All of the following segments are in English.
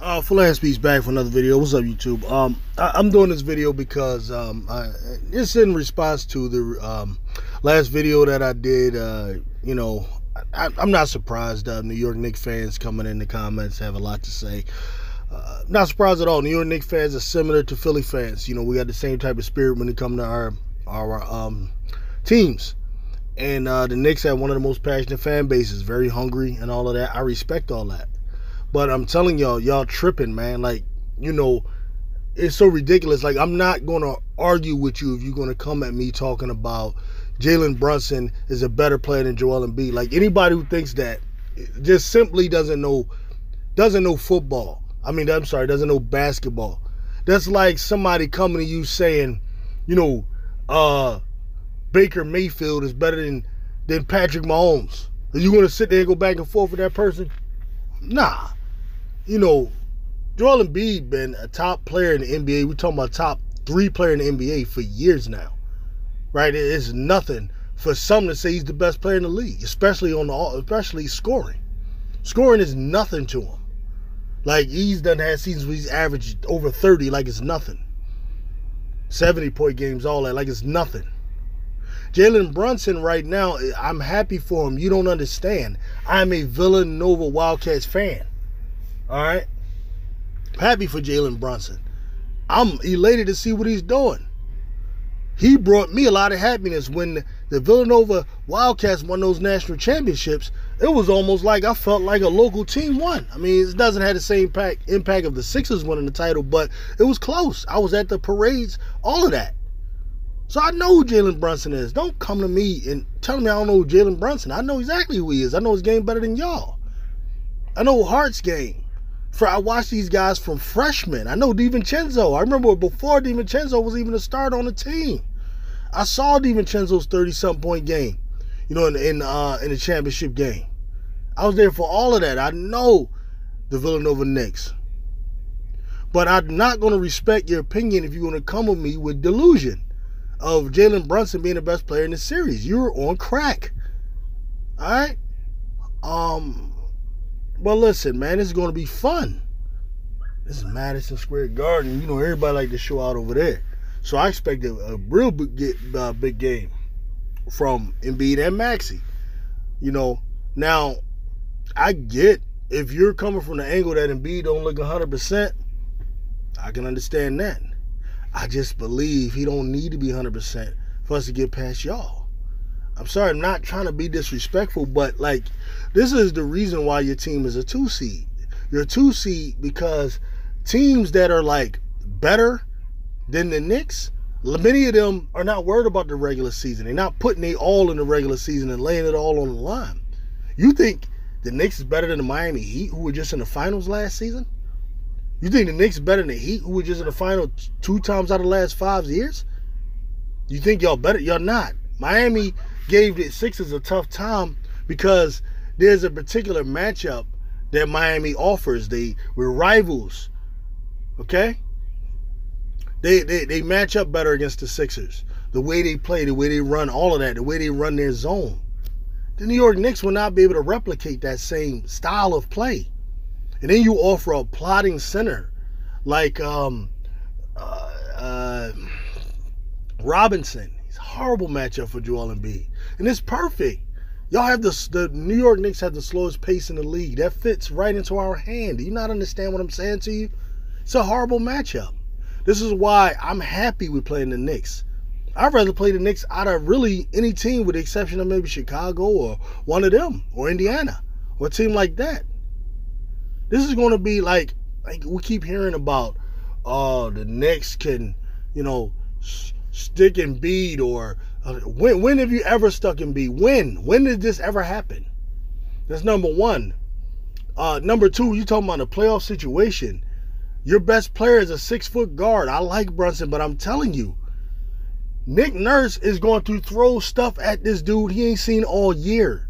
Full ass piece back for another video. What's up, YouTube? I'm doing this video because it's in response to the last video that I did. I'm not surprised. New York Knicks fans coming in the comments have a lot to say. Not surprised at all. New York Knicks fans are similar to Philly fans. You know, we got the same type of spirit when it comes to our teams. And the Knicks have one of the most passionate fan bases, very hungry and all of that. I respect all that. But I'm telling y'all tripping, man. Like, you know, it's so ridiculous. Like, I'm not going to argue with you if you're going to come at me talking about Jalen Brunson is a better player than Joel Embiid. Like, anybody who thinks that just simply doesn't know football. Doesn't know basketball. That's like somebody coming to you saying, you know, Baker Mayfield is better than Patrick Mahomes. Are you going to sit there and go back and forth with that person? Nah. You know, Joel Embiid been a top player in the NBA. We're talking about top 3 player in the NBA for years now. Right? It's nothing for some to say he's the best player in the league, especially scoring. Scoring is nothing to him. Like, he's done had seasons where he's averaged over 30 like it's nothing. 70-point games, all that, like it's nothing. Jalen Brunson right now, I'm happy for him. You don't understand. I'm a Villanova Wildcats fan. All right? Happy for Jalen Brunson. I'm elated to see what he's doing. He brought me a lot of happiness when the Villanova Wildcats won those national championships. It was almost like I felt like a local team won. I mean, it doesn't have the same impact of the Sixers winning the title, but it was close. I was at the parades, all of that. So I know who Jalen Brunson is. Don't come to me and tell me I don't know who Jalen Brunson. I know exactly who he is. I know his game better than y'all. I know Hart's game. I watched these guys from freshmen. I know DiVincenzo. I remember before DiVincenzo was even a starter on the team. I saw DiVincenzo's 30-something point game, you know, in the championship game. I was there for all of that. I know the Villanova Knicks. But I'm not going to respect your opinion if you're going to come with me with delusion of Jalen Brunson being the best player in the series. You're on crack. All right? Well, listen, man, this is going to be fun. This is Madison Square Garden. You know, everybody like to show out over there. So I expect a real big game from Embiid and Maxey. You know, now, I get if you're coming from the angle that Embiid don't look 100%, I can understand that. I just believe he don't need to be 100% for us to get past y'all. I'm sorry, I'm not trying to be disrespectful, but, like, this is the reason why your team is a 2 seed. You're a 2 seed because teams that are, like, better than the Knicks, many of them are not worried about the regular season. They're not putting it all in the regular season and laying it all on the line. You think the Knicks is better than the Miami Heat, who were just in the finals last season? You think the Knicks is better than the Heat, who were just in the final 2 times out of the last 5 years? You think y'all better? Y'all not. Miami gave the Sixers a tough time because there's a particular matchup that Miami offers. We're rivals. Okay? They match up better against the Sixers. The way they play, the way they run, all of that, the way they run their zone. The New York Knicks will not be able to replicate that same style of play. And then you offer a plotting center like Robinson. It's a horrible matchup for Joel Embiid. And it's perfect. Y'all have the New York Knicks have the slowest pace in the league. That fits right into our hand. Do you not understand what I'm saying to you? It's a horrible matchup. This is why I'm happy with playing the Knicks. I'd rather play the Knicks out of really any team with the exception of maybe Chicago or one of them or Indiana or a team like that. This is going to be like we keep hearing about, the Knicks can, you know, stick Embiid or when have you ever stuck Embiid? When did this ever happen? That's number one. Number two, you talking about a playoff situation. Your best player is a 6-foot guard. I like Brunson, but I'm telling you, Nick Nurse is going to throw stuff at this dude he ain't seen all year.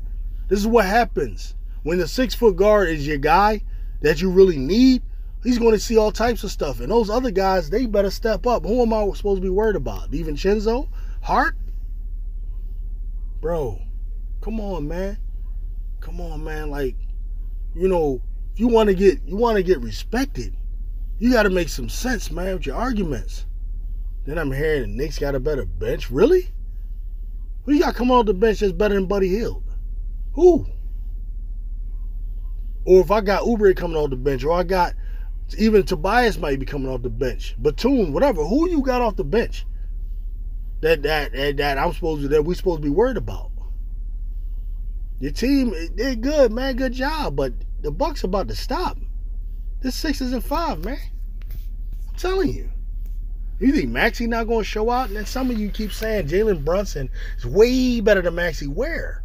This is what happens. When the 6-foot guard is your guy that you really need, he's going to see all types of stuff. And those other guys, they better step up. Who am I supposed to be worried about? DiVincenzo? Hart? Bro, come on, man. Come on, man. Like, you know, If you want to get respected, you got to make some sense, man, with your arguments. Then I'm hearing the Knicks got a better bench. Really? Who you got coming off the bench that's better than Buddy Hield? Who? Or if I got Oubre coming off the bench, or I got even Tobias might be coming off the bench, Batum, whatever. Who you got off the bench that we supposed to be worried about? Your team, they're good, man. Good job, but the Bucks about to stop. This 6-5, man. I'm telling you. You think Maxey not going to show out? And then some of you keep saying Jalen Brunson is way better than Maxey. Where?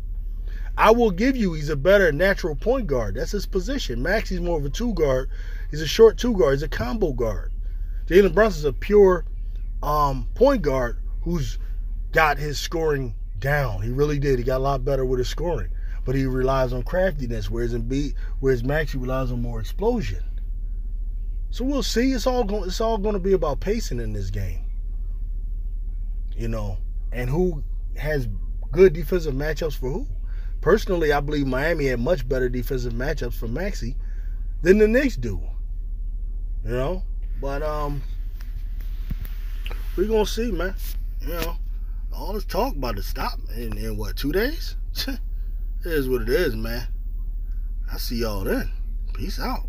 I will give you he's a better natural point guard. That's his position. Maxey's more of a two guard. He's a short two guard. He's a combo guard. Jalen Brunson's a pure point guard who's got his scoring down. He really did. He got a lot better with his scoring. But he relies on craftiness, whereas Maxey relies on more explosion. So we'll see. It's all going to be about pacing in this game. You know, and who has good defensive matchups for who. Personally, I believe Miami had much better defensive matchups for Maxey than the Knicks do. You know? But we're going to see, man. You know, all this talk about to stop in what, 2 days? It is what it is, man. I see y'all then. Peace out.